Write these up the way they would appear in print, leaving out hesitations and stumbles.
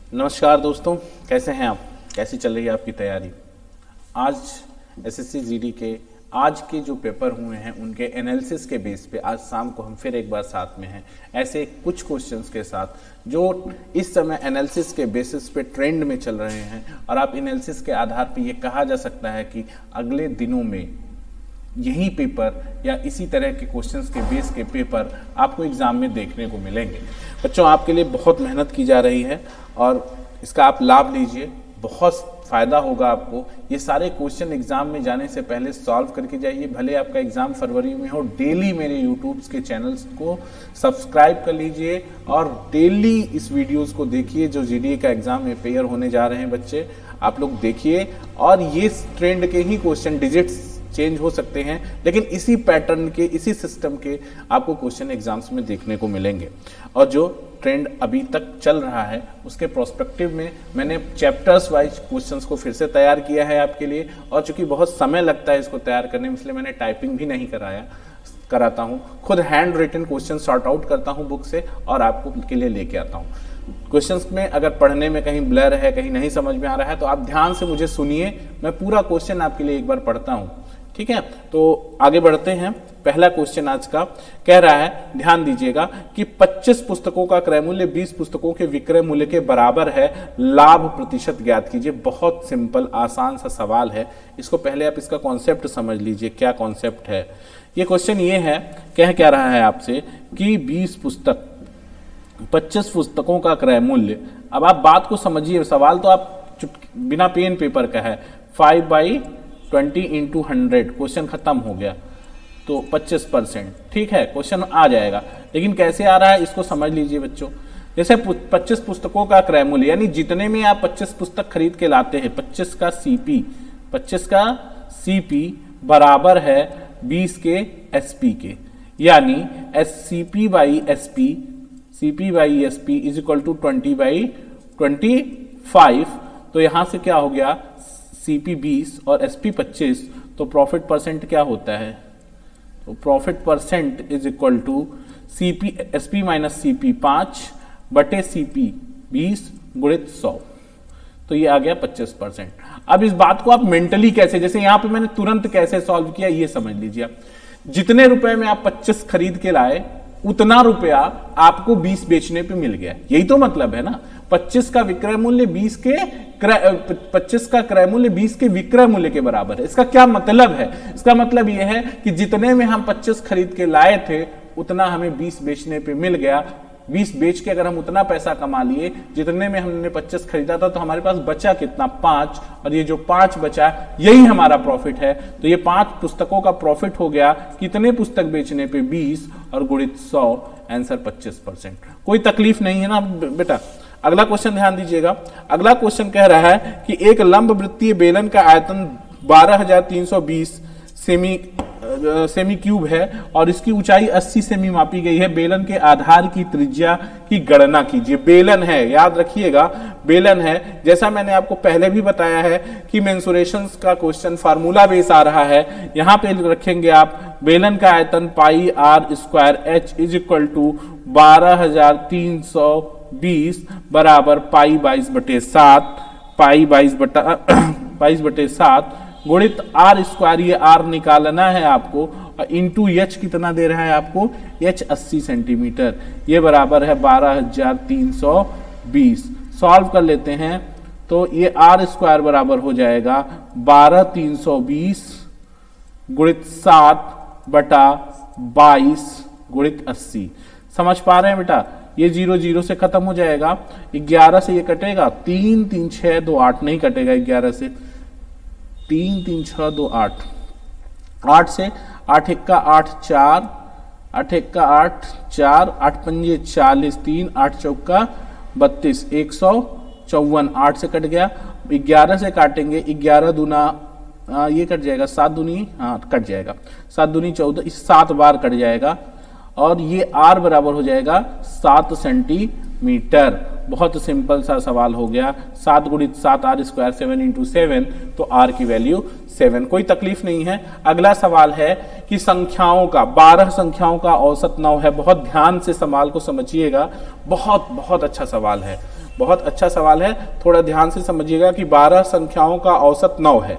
नमस्कार दोस्तों, कैसे हैं आप? कैसी चल रही है आपकी तैयारी? आज एसएससी जीडी के आज के जो पेपर हुए हैं उनके एनालिसिस के बेस पे आज शाम को हम फिर एक बार साथ में हैं ऐसे कुछ क्वेश्चंस के साथ जो इस समय एनालिसिस के बेसिस पे ट्रेंड में चल रहे हैं और आप एनालिसिस के आधार पे ये कहा जा सकता है कि अगले दिनों में यही पेपर या इसी तरह के क्वेश्चंस के बेस के पेपर आपको एग्जाम में देखने को मिलेंगे। बच्चों, आपके लिए बहुत मेहनत की जा रही है और इसका आप लाभ लीजिए, बहुत फ़ायदा होगा आपको। ये सारे क्वेश्चन एग्जाम में जाने से पहले सॉल्व करके जाइए, भले आपका एग्जाम फरवरी में हो। डेली मेरे यूट्यूब के चैनल्स को सब्सक्राइब कर लीजिए और डेली इस वीडियोस को देखिए जो जीडीए का एग्जाम में पेयर होने जा रहे हैं बच्चे, आप लोग देखिए। और ये ट्रेंड के ही क्वेश्चन, डिजिट्स चेंज हो सकते हैं लेकिन इसी पैटर्न के, इसी सिस्टम के आपको क्वेश्चन एग्जाम्स में देखने को मिलेंगे। और जो ट्रेंड अभी तक चल रहा है उसके प्रोस्पेक्टिव में मैंने चैप्टर्स वाइज क्वेश्चंस को फिर से तैयार किया है आपके लिए। और चूंकि बहुत समय लगता है इसको तैयार करने में, इसलिए मैंने टाइपिंग भी नहीं कराता हूँ, खुद handwritten question sort out करता हूँ बुक से और आपको के लिए लेके आता हूँ। क्वेश्चंस में अगर पढ़ने में कहीं ब्लर है, कहीं नहीं समझ में आ रहा है तो आप ध्यान से मुझे सुनिए, मैं पूरा क्वेश्चन आपके लिए एक बार पढ़ता हूँ, ठीक है? तो आगे बढ़ते हैं। पहला क्वेश्चन आज का कह रहा है, ध्यान दीजिएगा कि 25 पुस्तकों का क्रय मूल्य 20 पुस्तकों के विक्रय मूल्य के बराबर है, लाभ प्रतिशत ज्ञात कीजिए। बहुत सिंपल आसान सा सवाल है। इसको पहले आप इसका कॉन्सेप्ट समझ लीजिए, क्या कॉन्सेप्ट है ये। क्वेश्चन ये है, कह क्या रहा है आपसे कि 25 पुस्तकों का क्रय मूल्य। अब आप बात को समझिए, सवाल तो आप बिना पेन पेपर का है, 5/20 × 100, क्वेश्चन खत्म हो गया तो 25%, ठीक है, क्वेश्चन आ जाएगा। लेकिन कैसे आ रहा है इसको समझ लीजिए बच्चों। जैसे 25 पुस्तकों का क्रय मूल्य, यानी जितने में आप 25 पुस्तक खरीद के लाते हैं, 25 का सीपी बराबर है 20 के एसपी के, यानी CP/SP इज इक्वल टू 20/25। तो यहां से क्या हो गया, CP 20 और SP 25, तो प्रॉफिट परसेंट क्या होता है? तो profit percent is equal to SP minus CP 5/CP 20 गुणित 100, तो ये आ गया 25%। अब इस बात को आप मेंटली कैसे, जैसे यहां पे मैंने तुरंत कैसे सॉल्व किया ये समझ लीजिए आप। जितने रुपए में आप 25 खरीद के लाए उतना रुपया आपको 20 बेचने पे मिल गया, यही तो मतलब है ना। 25 का विक्रय मूल्य 20 के विक्रय मूल्य के बराबर है। इसका क्या मतलब है? इसका मतलब यह है कि जितने में हम 25 खरीद के लाए थे उतना हमें 20 बेचने पे मिल गया। 20 बेच के अगर हम उतना पैसा कमा लिए जितने में हमने 25 खरीदा था, तो हमारे पास बचा कितना? 5, और ये जो 5 बचा यही हमारा प्रॉफिट है। तो ये 5 पुस्तकों का प्रॉफिट हो गया, कितने पुस्तक बेचने पे? 20 और गुणित 100, आंसर 25%। कोई तकलीफ नहीं है ना बेटा। अगला क्वेश्चन ध्यान दीजिएगा। अगला क्वेश्चन कह रहा है कि एक लंब वृत्तीय बेलन का आयतन 12,320 सेमी क्यूब है और इसकी ऊंचाई 80 सेमी मापी गई है। बेलन के आधार की त्रिज्या की गणना कीजिए। बेलन है, याद रखिएगा, बेलन है। जैसा मैंने आपको पहले भी बताया है कि मेंसुरेशंस का क्वेश्चन फार्मूला बेस आ रहा है। यहां पे रखेंगे आप बेलन का आयतन πr² इज इक्वल टू 12,320 बराबर π22/7 गुणित r², ये r निकालना है आपको, इंटू h कितना दे रहा है आपको? h 80 सेंटीमीटर, ये बराबर है 12,320। सॉल्व कर लेते हैं तो ये r² बराबर हो जाएगा 12,320 गुणित 7/22 गुणित 80। समझ पा रहे हैं बेटा? ये 0 0 से खत्म हो जाएगा, 11 से ये कटेगा, 3 3 6 2 8 नहीं कटेगा 11 से, 3 3 6 2 8, 8 से 8 1 का 8 4, 8 1 का 8 4, 8 पंजे 40, 3 8 चौका 32, 154, 8 से कट गया। 11 से काटेंगे, 11 दूना ये कट जाएगा, 7 दूनी कट जाएगा, 7 दूनी 14, इस 7 बार कट जाएगा और ये r बराबर हो जाएगा 7 सेंटीमीटर। बहुत सिंपल सा सवाल हो गया। 7 गुणित 7 r², 7 × 7, तो r की वैल्यू 7। कोई तकलीफ नहीं है। अगला सवाल है कि संख्याओं का, 12 संख्याओं का औसत 9 है। बहुत ध्यान से सवाल को समझिएगा, बहुत बहुत अच्छा सवाल है। बहुत अच्छा सवाल है, थोड़ा ध्यान से समझिएगा कि 12 संख्याओं का औसत 9 है।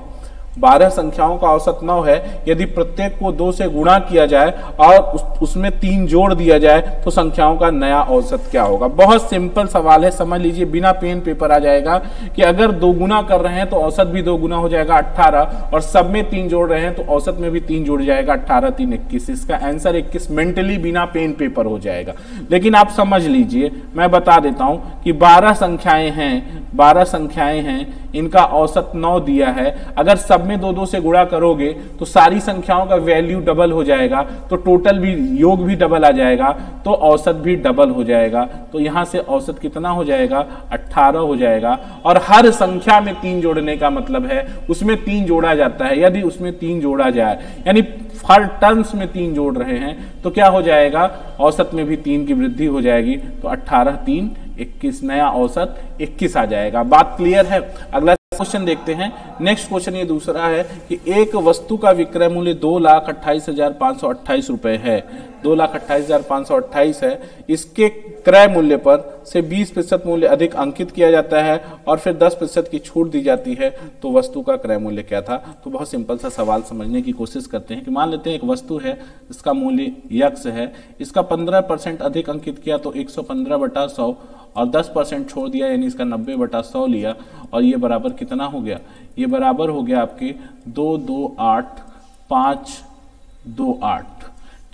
12 संख्याओं का औसत 9 है। यदि प्रत्येक को 2 से गुणा किया जाए और उसमें 3 जोड़ दिया जाए तो संख्याओं का नया औसत क्या होगा। बहुत सिंपल सवाल है, समझ लीजिए, बिना पेन पेपर आ जाएगा कि अगर 2 गुना कर रहे हैं तो औसत भी 2 गुना हो जाएगा 18, और सब में 3 जोड़ रहे हैं तो औसत में भी 3 जुड़ जाएगा, 18 3 21। इसका आंसर 21 मेंटली बिना पेन पेपर हो जाएगा। लेकिन आप समझ लीजिए, मैं बता देता हूं कि 12 संख्याएं हैं, 12 संख्याएं हैं, इनका औसत 9 दिया है। अगर सब में 2 2 से गुणा करोगे तो सारी संख्याओं का वैल्यू डबल हो जाएगा, तो टोटल भी, योग भी डबल आ जाएगा, तो औसत भी डबल हो जाएगा। तो यहां से औसत कितना हो जाएगा, 18 हो जाएगा। और हर संख्या में 3 जोड़ने का मतलब है उसमें 3 जोड़ा जाता है। यदि उसमें 3 जोड़ा जाए, यानी हर टर्म्स में 3 जोड़ रहे हैं, तो क्या हो जाएगा, औसत में भी 3 की वृद्धि हो जाएगी। तो 18 3 21, नया औसत 21 आ जाएगा। बात क्लियर है। अगला क्वेश्चन देखते हैं। नेक्स्ट क्वेश्चन ये दूसरा है कि एक वस्तु का विक्रय मूल्य 2,28,528 रुपए है। 2,28,528 है। इसके क्रय मूल्य पर से 20% मूल्य अधिक अंकित किया जाता है और फिर 10% की छूट दी जाती है, तो वस्तु का क्रय मूल्य क्या था। तो बहुत सिंपल सा सवाल समझने की कोशिश करते हैं कि मान लेते हैं एक वस्तु है, इसका मूल्य यक्स है, इसका 15% अधिक अंकित किया तो 115/100 और 10% छोड़ दिया, यानी इसका 90/100 लिया, और ये बराबर कितना हो गया, ये बराबर हो गया आपके 228,528।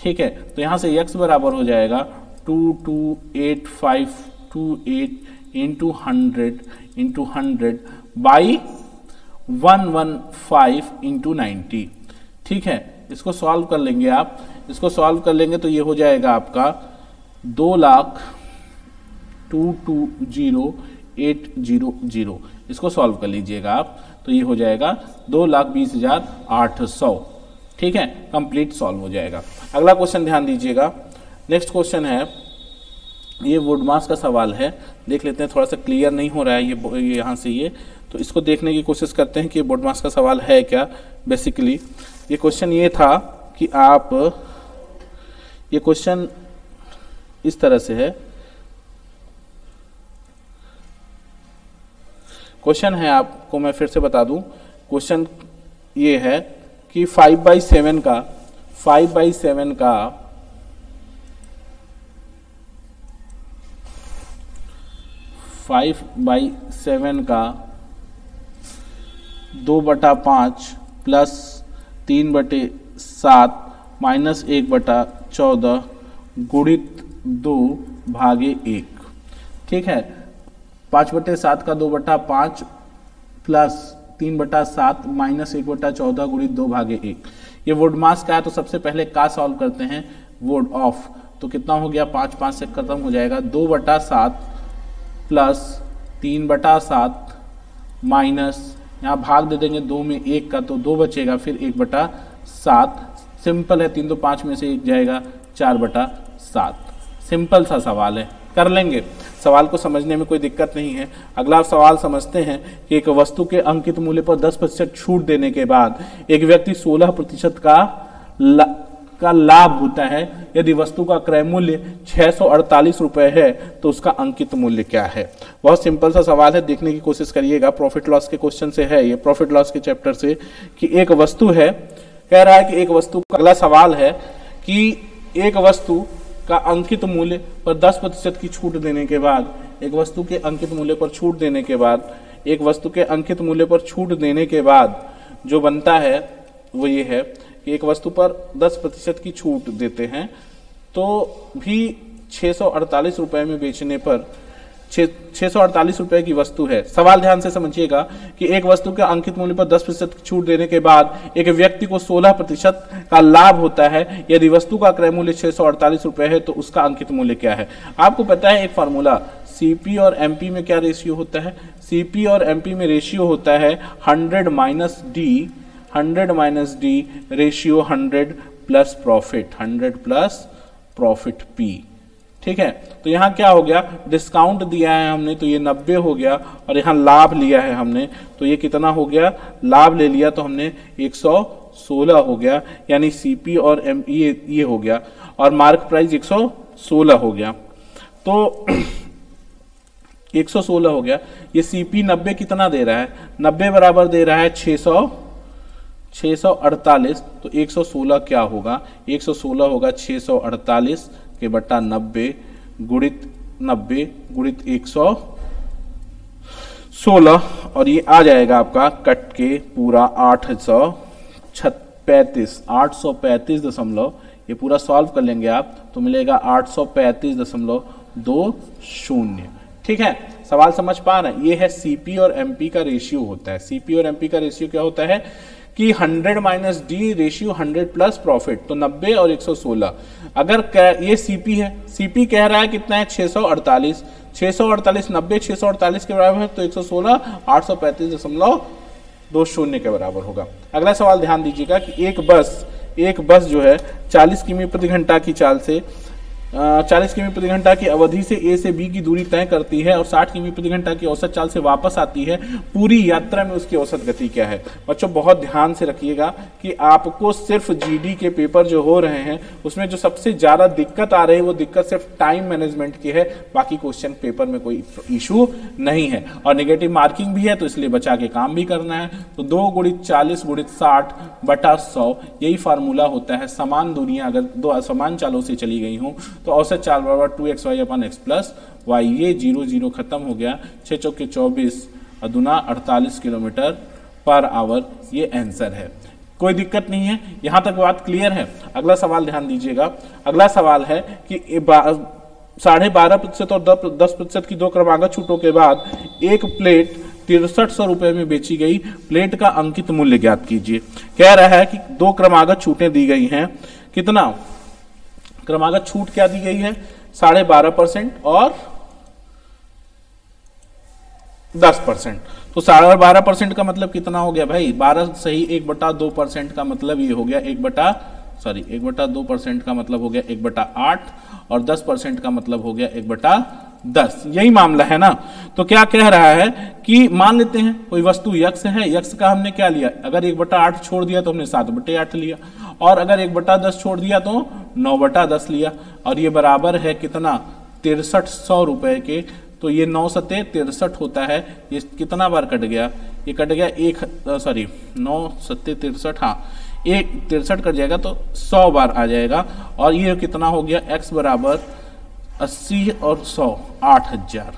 ठीक है, तो यहां से x बराबर हो जाएगा 228528 इंटू 100 बाई 115 इंटू 90। ठीक है, इसको सॉल्व कर लेंगे आप, इसको सॉल्व कर लेंगे तो ये हो जाएगा आपका 2,22,800। इसको सॉल्व कर लीजिएगा आप, तो ये हो जाएगा 2,20,800। ठीक है, कंप्लीट सॉल्व हो जाएगा। अगला क्वेश्चन ध्यान दीजिएगा। नेक्स्ट क्वेश्चन है, ये वुडमास का सवाल है, देख लेते हैं, थोड़ा सा क्लियर नहीं हो रहा है ये यहाँ से ये, तो इसको देखने की कोशिश करते हैं कि वुडमास का सवाल है क्या। बेसिकली ये क्वेश्चन ये था कि आप, ये क्वेश्चन इस तरह से है, क्वेश्चन है, आपको मैं फिर से बता दूं, क्वेश्चन ये है कि 5/7 का 5/7 का 2/5 प्लस 3/7 माइनस 1/14 गुणित 2/1। ठीक है, 5/7 का 2/5 प्लस 3/7 माइनस 1/14 गुणित 2/1। ये वुडमास का है, तो सबसे पहले का सॉल्व करते हैं, वुड ऑफ, तो कितना हो गया, 5 5 से खत्म हो जाएगा, 2/7 प्लस 3/7 माइनस, यहाँ भाग दे देंगे 2 में 1 का, तो 2 बचेगा, फिर 1/7। सिंपल है, 3 तो 5 में से 1 जाएगा, 4/7। सिंपल सा सवाल है, कर लेंगे, सवाल को समझने में कोई दिक्कत नहीं है। अगला सवाल समझते हैं कि एक वस्तु के अंकित मूल्य पर 10% छूट देने के बाद एक व्यक्ति 16% का लाभ होता है। यदि वस्तु का क्रय मूल्य 648 रुपए है तो उसका अंकित मूल्य क्या है। बहुत सिंपल सा सवाल है, देखने की कोशिश करिएगा। प्रॉफिट लॉस के क्वेश्चन से है ये, प्रॉफिट लॉस के चैप्टर से, कि एक वस्तु है, कह रहा है कि एक वस्तु का, अगला सवाल है कि एक वस्तु का अंकित मूल्य पर 10% की छूट देने के बाद, एक वस्तु के अंकित मूल्य पर छूट देने के बाद, एक वस्तु के अंकित मूल्य पर छूट देने के बाद जो बनता है वो ये है कि एक वस्तु पर 10% की छूट देते हैं तो भी 648 रुपए में बेचने पर, 648 रुपए की वस्तु है। सवाल ध्यान से समझिएगा कि एक वस्तु के अंकित मूल्य पर 10% छूट देने के बाद एक व्यक्ति को 16% का लाभ होता है। यदि वस्तु का क्रय मूल्य 648 रुपए है तो उसका अंकित मूल्य क्या है। आपको पता है एक फॉर्मूला, सीपी और एमपी में क्या रेशियो होता है, सीपी और एमपी में रेशियो होता है 100 minus D ratio 100 plus profit, 100 plus profit P. ठीक है, तो यहाँ क्या हो गया, डिस्काउंट दिया है हमने तो ये 90 हो गया, और यहाँ लाभ लिया है हमने तो ये कितना हो गया, लाभ ले लिया तो हमने 116 हो गया, यानी सीपी और एम ये हो गया, और मार्क प्राइस 116 हो गया। तो 116 हो गया। ये CP 90 कितना दे रहा है, 90 बराबर दे रहा है 648, तो 116 क्या होगा, 116 होगा 648 के बटा 90 गुणित 116, और ये आ जाएगा आपका कट के पूरा 835 दशमलव, ये पूरा सॉल्व कर लेंगे आप तो मिलेगा 835.20। ठीक है, सवाल समझ पा रहे हैं। ये है CP और MP का रेशियो होता है। CP और MP का रेशियो क्या होता है कि 100 minus D ratio 100 plus profit, तो 90 और 116। अगर ये CP है, CP कह रहा है कितना है 648, 90 648 के बराबर है, तो 116 835.20 के बराबर होगा। अगला सवाल ध्यान दीजिएगा कि एक बस जो है 40 किमी प्रति घंटा की चाल से 40 किमी प्रति घंटा की अवधि से A से B की दूरी तय करती है और 60 किमी प्रति घंटा की औसत चाल से वापस आती है। पूरी यात्रा में उसकी औसत गति क्या है। बच्चों बहुत ध्यान से रखिएगा कि आपको सिर्फ GD के पेपर जो हो रहे हैं उसमें जो सबसे ज्यादा दिक्कत आ रही है वो दिक्कत सिर्फ टाइम मैनेजमेंट की है, बाकी क्वेश्चन पेपर में कोई इशू नहीं है। और नेगेटिव मार्किंग भी है तो इसलिए बचा के काम भी करना है। तो 2 गुणित 40 गुणित 60 बटा 100 यही फार्मूला होता है। समान दूरियां अगर दो समान चालों से चली गई हों तो औसत चाल बराबर 2xy अपन x प्लस वाई। ये 0 खत्म हो गया, 6 चौके 24 और दूना 48 किलोमीटर पर आवर, ये आंसर है। कोई दिक्कत नहीं है, यहां तक बात क्लियर है। अगला सवाल ध्यान दीजिएगा। अगला सवाल है कि 12.5% और 10% की 2 क्रमागत छूटों के बाद एक प्लेट 6300 रुपए में बेची गई। प्लेट का अंकित मूल्य ज्ञात कीजिए। कह रहा है कि 2 क्रमागत छूटें दी गई हैं। कितना क्रमागत छूट क्या दी गई है, 12.5% और 10%। तो 12.5% का मतलब कितना हो गया भाई, 12 सही 1/2% का मतलब ये हो गया 1/2% का मतलब हो गया 1/8 और 10% का मतलब हो गया 1/10। यही मामला है ना। तो क्या कह रहा है कि मान लेते हैं कोई वस्तु यक्स है, यक्स का हमने क्या लिया, अगर 1/8 छोड़ दिया तो हमने 7/8 लिया, और अगर 1/10 छोड़ दिया तो 9/10 लिया, और ये बराबर है कितना 6300 रुपए के। तो ये 9 सत्ते 63 होता है। ये कितना बार कट गया, ये कट गया 9 सत्ते 63, हाँ 63 कट जाएगा तो 100 बार आ जाएगा। और ये कितना हो गया, x बराबर 80 और 100 8000,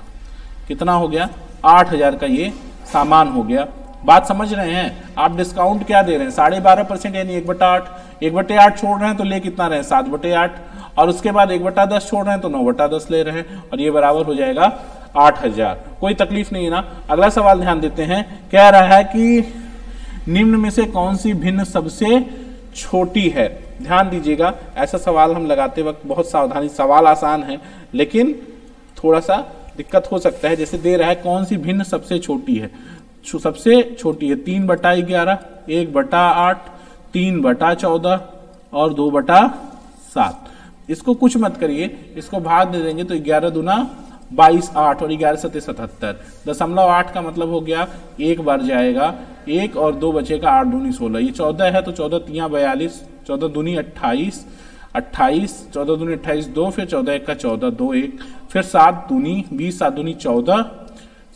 कितना हो गया 8000 का ये सामान हो गया। बात समझ रहे हैं। आप डिस्काउंट क्या दे रहे हैं, 12.5% यानी 1/8। 1/8 छोड़ रहे हैं तो ले कितना रहे 7/8, और उसके बाद 1/10 छोड़ रहे हैं तो 9/10 ले रहे हैं, और ये बराबर हो जाएगा 8000। कोई तकलीफ नहीं है ना। अगला सवाल ध्यान देते हैं। कह रहा है कि निम्न में से कौन सी भिन्न सबसे छोटी है। ध्यान दीजिएगा, ऐसा सवाल हम लगाते वक्त बहुत सावधानी, सवाल आसान है लेकिन थोड़ा सा दिक्कत हो सकता है। जैसे दे रहा है कौन सी भिन्न सबसे छोटी है, सबसे छोटी है 3/11, 1/8, 3/14 और 2/7। इसको कुछ मत करिए, इसको भाग दे देंगे तो 11 दूना 22 8 और 11 सत्ते 77। 0.8 का मतलब हो गया 1 बार जाएगा 1 और 2 बचेगा 8 दूनी 16। ये 14 है तो 14 3 42, 14 दूनी 28, 14 दूनी 28 2, फिर 14 1 का 14 2 1, फिर 7 दूनी 20, 7 दूनी 14,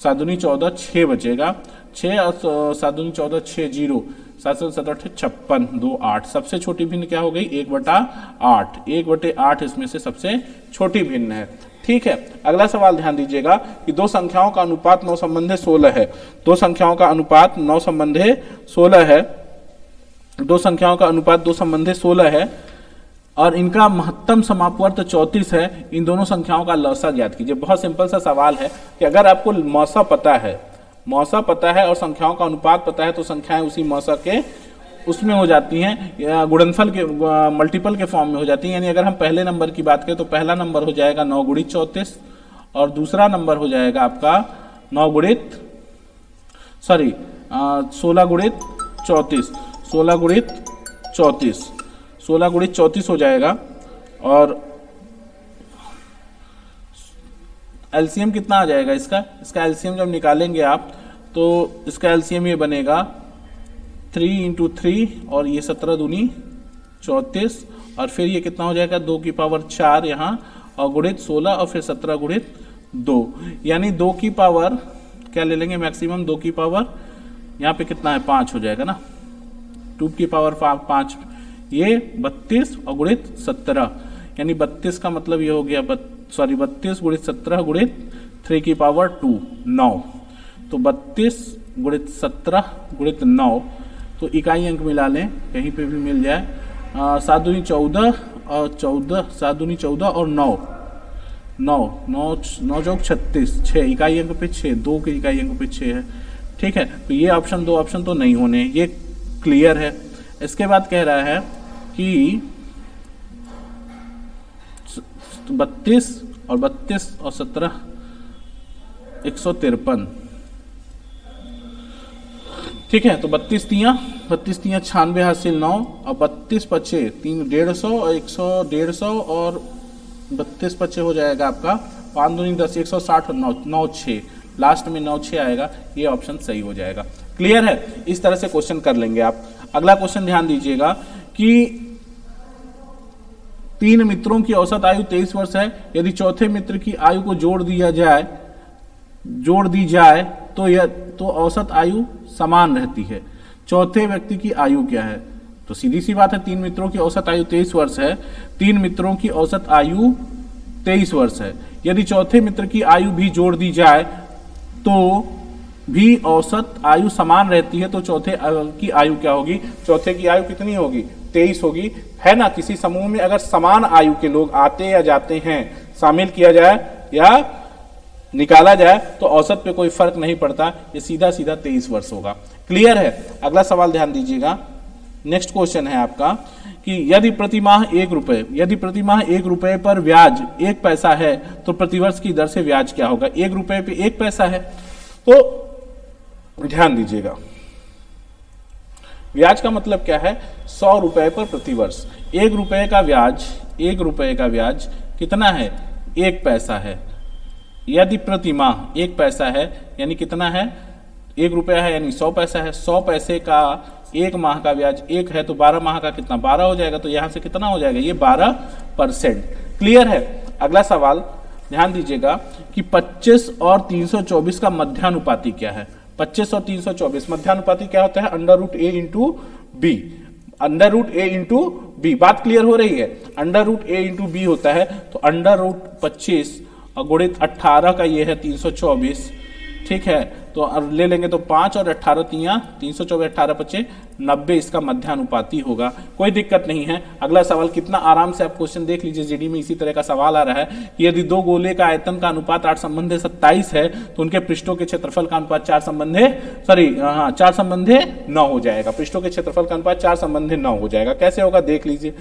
7 दूनी 14 6 बचेगा 6 और 7 दूनी 14 6 0, 7 7 8 56 2 8। सबसे छोटी भिन्न क्या हो गई 1/8। 1/8 इसमें से सबसे छोटी भिन्न है। ठीक है, अगला सवाल ध्यान दीजिएगा कि 2 संख्याओं का अनुपात 9 संबंधे 16 है। 2 संख्याओं का अनुपात 9 संबंधे 16 है। 2 संख्याओं का अनुपात 2 संबंधे 16 है और इनका महत्तम समापवर्त 34 है। इन दोनों संख्याओं का लौसा ज्ञात कीजिए। बहुत सिंपल सा सवाल है कि अगर आपको मौसा पता है और संख्याओं का अनुपात पता है तो संख्याएं उसी मौसा के उसमें हो जाती हैं, गुणनफल के मल्टीपल के फॉर्म में हो जाती हैं। यानी अगर हम पहले नंबर की बात करें तो पहला नंबर हो जाएगा 9 गुणित 34 और दूसरा नंबर हो जाएगा आपका 16 गुणित 34, 16 गुणित 34 हो जाएगा। और एलसीएम कितना आ जाएगा इसका एलसीएम जब निकालेंगे आप तो इसका एलसीएम ये बनेगा 3 × 3 और ये 17 दूनी 34 और फिर ये कितना हो जाएगा 2 की पावर 4 यहाँ और गुणित 16 और फिर 17 गुणित 2, यानी 2 की पावर क्या ले लेंगे मैक्सिमम, 2 की पावर यहाँ पे कितना है 5 हो जाएगा ना, 2 की पावर 5, ये 32 और गुणित 17, यानी 32 का मतलब ये हो गया 32 गुणित 17 गुणित 3 की पावर 2, 9। तो 32 गुणित 17 गुणित 9, तो इकाई अंक मिला लें कहीं पे भी मिल जाए, 7 दूनी 14 और 14, 7 दूनी 14 और 9 चौक 36, 6 इकाई अंक पे 6, 2 के इकाई अंक पे 6 है। ठीक है, तो ये ऑप्शन 2 ऑप्शन तो नहीं होने, ये क्लियर है। इसके बाद कह रहा है कि 32 और 17 153। ठीक है, तो 32 तियां 96 हासिल 9 और 32 पचे 3 150 और 150 और 32 पचे हो जाएगा आपका 5 दूनी 10, 160 और 9 6, लास्ट में 9 6 आएगा, ये ऑप्शन सही हो जाएगा। क्लियर है, इस तरह से क्वेश्चन कर लेंगे आप। अगला क्वेश्चन ध्यान दीजिएगा कि 3 मित्रों की औसत आयु 23 वर्ष है, यदि चौथे मित्र की आयु को जोड़ दी जाए तो औसत आयु समान रहती है। चौथे व्यक्ति की आयु क्या है? तो सीधी सी बात है, 3 मित्रों की औसत आयु 23 वर्ष है, 3 मित्रों की औसत आयु 23 वर्ष है। यदि चौथे मित्र की आयु भी जोड़ दी जाए तो भी औसत आयु समान रहती है, तो चौथे की आयु क्या होगी? चौथे की आयु कितनी होगी? 23 होगी, है ना। किसी समूह में अगर समान आयु के लोग आते या जाते हैं, शामिल किया जाए या निकाला जाए तो औसत पे कोई फर्क नहीं पड़ता, ये सीधा सीधा 23 वर्ष होगा। क्लियर है। अगला सवाल ध्यान दीजिएगा, नेक्स्ट क्वेश्चन है आपका कि यदि प्रतिमाह 1 रुपए पर ब्याज 1 पैसा है तो प्रतिवर्ष की दर से ब्याज क्या होगा? 1 रुपए पे 1 पैसा है, तो ध्यान दीजिएगा ब्याज का मतलब क्या है? 100 रुपए पर प्रतिवर्ष। 1 रुपए का ब्याज कितना है? 1 पैसा है। यदि प्रतिमाह 1 पैसा है यानी कितना है? 1 रुपया है यानी 100 पैसा है। 100 पैसे का 1 माह का ब्याज 1 है तो 12 माह का कितना? 12 हो जाएगा। तो यहां से कितना हो जाएगा? ये 12%। क्लियर है। अगला सवाल ध्यान दीजिएगा कि 25 और 324 का मध्यानुपाती क्या है? 25 और 324 मध्यानुपाती क्या होता है? √a into B. √a into B, बात क्लियर हो रही है? √a इंटू बी होता है, तो √25 और गुणित 18 का ये है 324। ठीक है, तो ले लेंगे तो 5 और 18 तियां 324, 18 पचे 90, इसका मध्यानुपाती होगा। कोई दिक्कत नहीं है। अगला सवाल कितना आराम से आप क्वेश्चन देख लीजिए, जीडी में इसी तरह का सवाल आ रहा है कि यदि 2 गोले का आयतन का अनुपात 8 संबंधे 27 है तो उनके पृष्ठों के क्षेत्रफल का अनुपात 4 संबंधे 9 हो जाएगा। पृष्ठों के क्षेत्रफल का अनुपात 4 संबंधे 9 हो जाएगा। कैसे होगा देख लीजिए।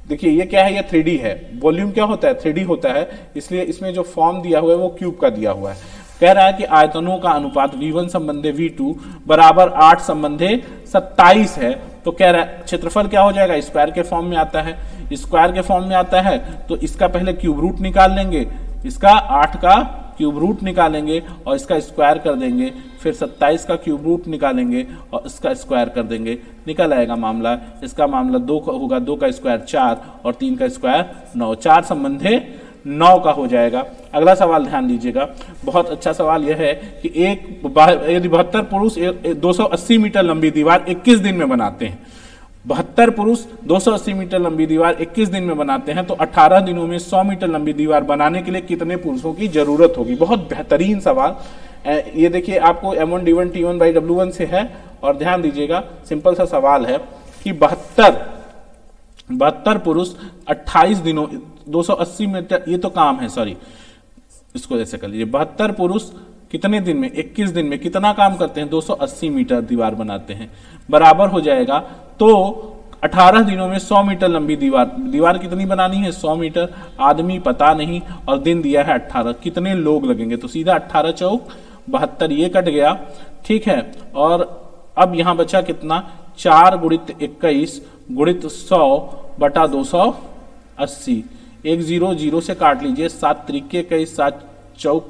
देखिए ये क्या है? ये 3D है। वॉल्यूम क्या होता है? 3D होता है, इसलिए इसमें जो फॉर्म दिया हुआ है वो क्यूब का दिया हुआ है। कह रहा है कि आयतनों का अनुपात V1 संबंधे V2 बराबर 8 संबंधे 27 है। तो कह रहा है क्षेत्रफल क्या हो जाएगा? स्क्वायर के फॉर्म में आता है। स्क्वायर के फॉर्म में आता है तो इसका पहले क्यूब रूट निकाल लेंगे, इसका 8 का क्यूब रूट निकालेंगे और इसका स्क्वायर कर देंगे, फिर 27 का क्यूब रूट निकालेंगे और इसका स्क्वायर कर देंगे, निकल आएगा मामला। इसका मामला 2 का होगा, 2 का स्क्वायर 4 और 3 का स्क्वायर 9, 4 संबंधे 9 का हो जाएगा। अगला सवाल ध्यान दीजिएगा, बहुत अच्छा सवाल यह है कि यदि 72 पुरुष 280 मीटर लंबी दीवार 21 दिन में बनाते हैं, 72 पुरुष 280 मीटर लंबी दीवार 21 दिन में बनाते हैं, तो 18 दिनों में 100 मीटर लंबी दीवार बनाने के लिए कितने पुरुषों की जरूरत होगी? बहुत बेहतरीन सवाल। ये देखिए आपको M1 D1 T1 by W1 से है और ध्यान दीजिएगा सिंपल सा सवाल है कि 72 पुरुष 28 दिनों 280 मीटर, ये तो काम है, सॉरी इसको ऐसे कर लीजिए। 72 पुरुष कितने दिन में? 21 दिन में कितना काम करते हैं? 280 मीटर दीवार बनाते हैं, बराबर हो जाएगा। तो 18 दिनों में 100 मीटर लंबी दीवार कितनी बनानी है? 100 मीटर। आदमी पता नहीं और दिन दिया है 18, कितने लोग लगेंगे? तो सीधा 18 चौक 72, ये कट गया। ठीक है, और अब यहां बचा कितना? 4 गुणित 21 गुणित 100 बटा 280। 1 0 0 से काट लीजिए, 7 त्रिके 21, 7 चौक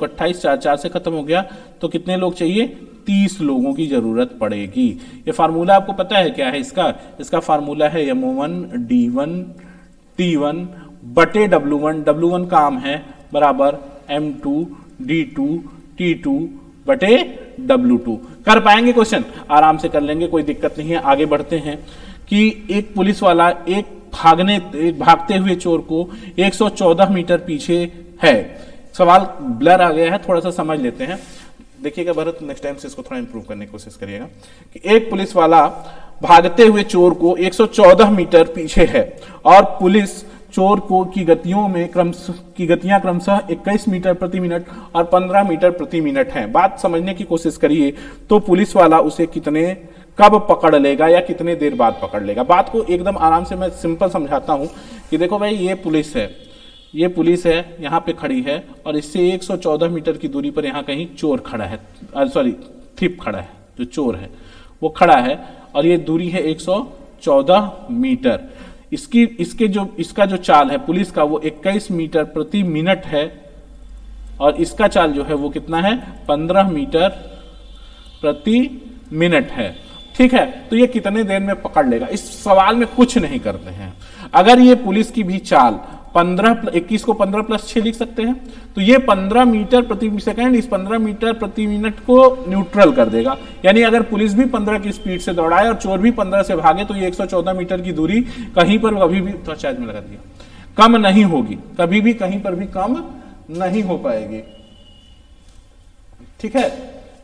28, 4 4 से खत्म हो गया। तो कितने लोग चाहिए? 30 लोगों की जरूरत पड़ेगी। ये फार्मूला आपको पता है क्या है इसका? इसका फार्मूला है M1 D1 T1 बटे W1, W1 का आम है बराबर M2 D2 T2 बटे W2। कर पाएंगे क्वेश्चन? आराम से कर लेंगे, कोई दिक्कत नहीं है। आगे बढ़ते हैं कि एक पुलिस वाला एक भागते हुए चोर को 114 मीटर पीछे है। सवाल ब्लर आ गया है, थोड़ा सा समझ लेते हैं। देखिएगा भरत, नेक्स्ट टाइम से इसको थोड़ा इंप्रूव करने की कोशिश करिएगा कि एक पुलिस वाला भागते हुए चोर को 114 मीटर पीछे है और पुलिस चोर को की गतियां क्रमशः 21 मीटर प्रति मिनट और 15 मीटर प्रति मिनट हैं। बात समझने की कोशिश करिए तो पुलिस वाला उसे कब पकड़ लेगा या कितने देर बाद पकड़ लेगा। बात को एकदम आराम से मैं सिंपल समझाता हूं कि देखो भाई, ये पुलिस है यहाँ पे खड़ी है और इससे 114 मीटर की दूरी पर यहाँ कहीं चोर खड़ा है, थिप खड़ा है, जो चोर है वो खड़ा है और ये दूरी है 114 मीटर। इसका जो चाल है पुलिस का वो 21 मीटर प्रति मिनट है और इसका चाल जो है वो कितना है, 15 मीटर प्रति मिनट है। ठीक है, तो ये कितने देर में पकड़ लेगा, इस सवाल में कुछ नहीं करते हैं। अगर ये पुलिस की भी चाल 21 को 15 + 6 लिख सकते हैं, तो ये 15 मीटर प्रति सेकंड इस 15 मीटर प्रति मिनट को न्यूट्रल कर देगा। यानी अगर पुलिस भी 15 की स्पीड से दौड़ाए और चोर भी 15 से भागे तो ये 114 मीटर की दूरी कहीं पर कभी भी, तो शायद में लगा दिया, कम नहीं होगी, कभी भी कहीं पर भी कम नहीं हो पाएगी। ठीक है,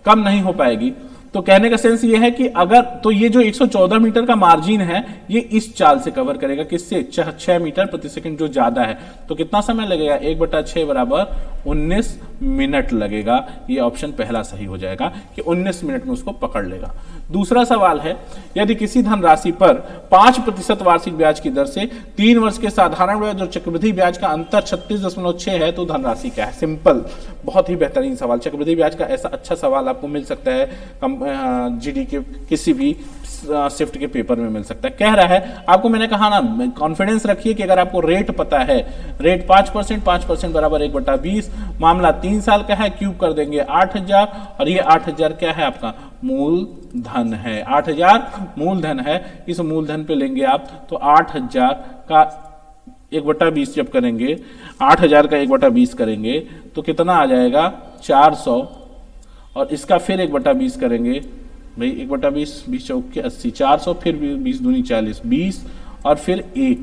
कम नहीं हो पाएगी। तो कहने का सेंस ये है कि अगर तो ये जो 114 मीटर का मार्जिन है ये इस चाल से कवर करेगा, किससे, 6 मीटर प्रति सेकंड जो ज्यादा है। तो कितना समय लगेगा, 1/6 बराबर 19 मिनट लगेगा। ये ऑप्शन पहला सही हो जाएगा कि 19 मिनट में उसको पकड़ लेगा। दूसरा सवाल है, यदि किसी धनराशि पर 5% वार्षिक ब्याज की दर से 3 वर्ष के साधारण ब्याज और चक्रवृद्धि ब्याज का अंतर 36.6 है तो धनराशि क्या है। सिंपल, बहुत ही बेहतरीन सवाल। चक्रवृद्धि ब्याज का ऐसा अच्छा सवाल आपको मिल सकता है जीडी के किसी भी शिफ्ट के पेपर में मिल सकता है। कह रहा है, आपको मैंने कहा ना, कॉन्फिडेंस रखिए कि अगर आपको रेट पता है, रेट 5% बराबर 1/20, मामला 3 साल का है, क्यूब कर देंगे 8000 और ये 8000 क्या है आपका मूलधन है। 8000 मूलधन है। इस मूलधन पे लेंगे आप तो 8000 का 1/20 जब करेंगे, 8000 का 1/20 करेंगे तो कितना आ जाएगा 400 और इसका फिर 1/20 करेंगे भाई, 1/20 20 चौक के 80, 400 फिर 20 दूनी 40, 20 और फिर 1।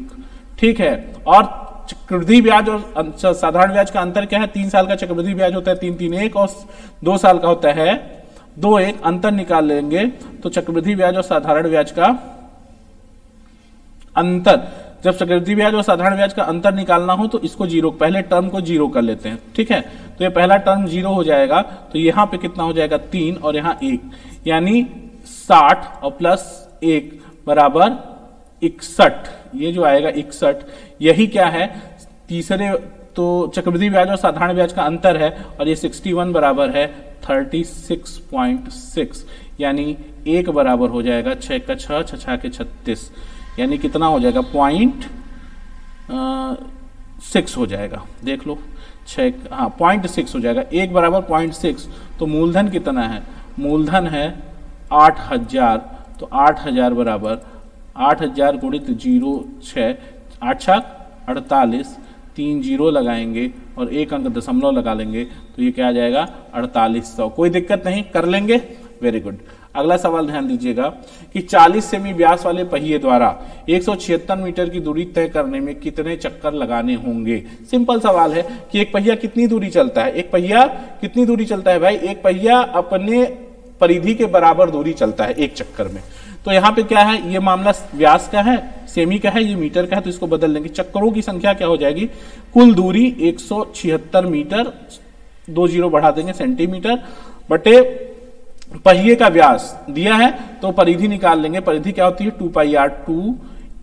ठीक है, और चक्रवृद्धि ब्याज और साधारण ब्याज का अंतर क्या है, 3 साल का चक्रवृद्धि ब्याज होता है 331 और 2 साल का होता है 21। अंतर निकाल लेंगे तो चक्रवृद्धि ब्याज और साधारण ब्याज का अंतर, जब चक्रवृद्धि ब्याज और साधारण ब्याज का अंतर निकालना हो तो इसको जीरो, पहले टर्म को जीरो कर लेते हैं। ठीक है, तो ये पहला टर्म जीरो हो जाएगा तो यहां पे कितना हो जाएगा 3 और यहां 1, यानी 60 और +1 बराबर 61। ये जो आएगा 61, यही क्या है तीसरे, तो चक्रवृद्धि ब्याज और साधारण ब्याज का अंतर है और ये 61 बराबर है 36.6, यानी 1 बराबर हो जाएगा 6 का 6, 6 के 36, यानी कितना हो जाएगा 0.6 हो जाएगा। देख लो 6, हाँ 0.6 हो जाएगा। 1 बराबर 0.6, तो मूलधन कितना है, मूलधन है 8000, तो 8000 बराबर 8000 गुणित 0 6, 8 48, 3 0 लगाएंगे और 1 अंक दशमलव लगा लेंगे तो ये क्या आ जाएगा 4800। कोई दिक्कत नहीं, कर लेंगे, वेरी गुड। अगला सवाल ध्यान दीजिएगा कि 40 सेमी व्यास वाले पहिए द्वारा 176 मीटर की दूरी तय करने में कितने चक्कर लगाने होंगे। सिंपल सवाल है कि एक पहिया कितनी दूरी चलता है, एक पहिया कितनी दूरी चलता है भाई, एक पहिया अपने परिधि के बराबर दूरी चलता है एक चक्कर में। तो यहाँ पे क्या है, ये मामला व्यास का है, सेमी का है, ये मीटर का है, तो इसको बदल लेंगे। चक्करों की संख्या क्या हो जाएगी, कुल दूरी 176 मीटर, 2 0 बढ़ा देंगे सेंटीमीटर, बटे पहिए का व्यास दिया है तो परिधि निकाल लेंगे। परिधि क्या होती है 2πr, 2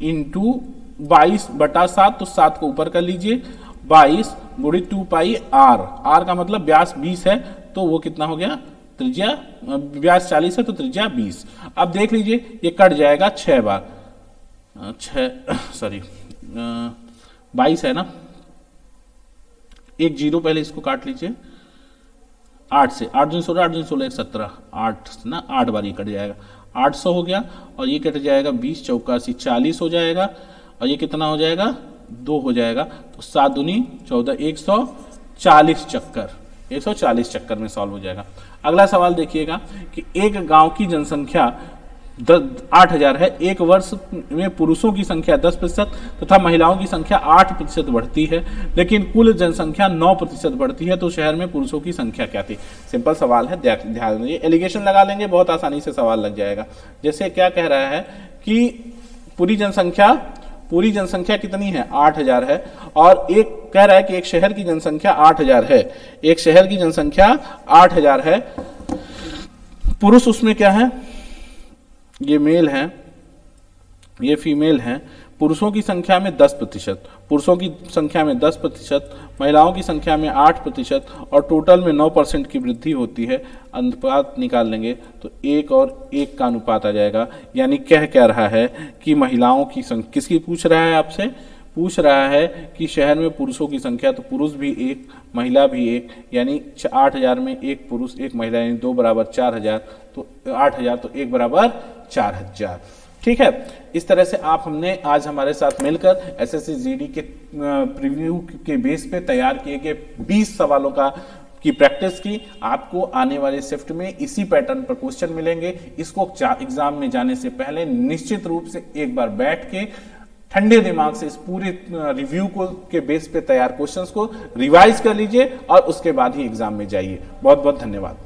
× 22/7, तो 7 को ऊपर कर लीजिए, 22 गुणित 2πr, r का मतलब व्यास 20 है तो वो कितना हो गया, त्रिज्या, व्यास 40 है तो त्रिज्या 20। अब देख लीजिए ये कट जाएगा 6 बार, 22 है ना, 1 0 पहले इसको काट लीजिए, 8 से 8 दूनी 16, 8 दूनी 16 17, 8 ना, 8 बार ये कट जाएगा, 800 हो गया और ये कट जाएगा 20 × 84, 40 हो जाएगा और ये कितना हो जाएगा 2 हो जाएगा, तो 7 दूनी 14, 140 चक्कर, 140 चक्कर में सॉल्व हो जाएगा। अगला सवाल देखिएगा कि एक गांव की जनसंख्या 8,000 है, एक वर्ष में पुरुषों की संख्या 10% तथा महिलाओं की संख्या 8% बढ़ती है, लेकिन कुल जनसंख्या 9% बढ़ती है, तो शहर में पुरुषों की संख्या क्या थी। सिंपल सवाल है, ध्यान दीजिए। एलिगेशन लगा लेंगे, बहुत आसानी से सवाल लग जाएगा। जैसे क्या कह रहा है कि पूरी जनसंख्या कितनी है, 8,000 है, और एक कह रहा है कि एक शहर की जनसंख्या 8,000 है, एक शहर की जनसंख्या 8,000 है, पुरुष उसमें क्या है, ये मेल है, ये फीमेल है, पुरुषों की संख्या में 10%, पुरुषों की संख्या में 10%, महिलाओं की संख्या में 8% और टोटल में 9% की वृद्धि होती है। अनुपात निकाल लेंगे तो 1 और 1 का अनुपात आ जाएगा। यानी कह रहा है कि महिलाओं की संख्या, किसकी पूछ रहा है आपसे, पूछ रहा है कि शहर में पुरुषों की संख्या, तो पुरुष भी 1, महिला भी 1, यानी 8,000 में 1 पुरुष 1 महिला, यानी 2 बराबर 4,000, तो 8,000 तो 1 बराबर 4,000। ठीक है, इस तरह से हमने आज हमारे साथ मिलकर एसएससी जीडी के प्रीव्यू के बेस पे तैयार किए गए 20 सवालों की प्रैक्टिस की। आपको आने वाले शिफ्ट में इसी पैटर्न पर क्वेश्चन मिलेंगे। इसको एग्जाम में जाने से पहले निश्चित रूप से एक बार बैठ के ठंडे दिमाग से इस पूरे रिव्यू के बेस पे तैयार क्वेश्चंस को रिवाइज कर लीजिए और उसके बाद ही एग्जाम में जाइए। बहुत बहुत धन्यवाद।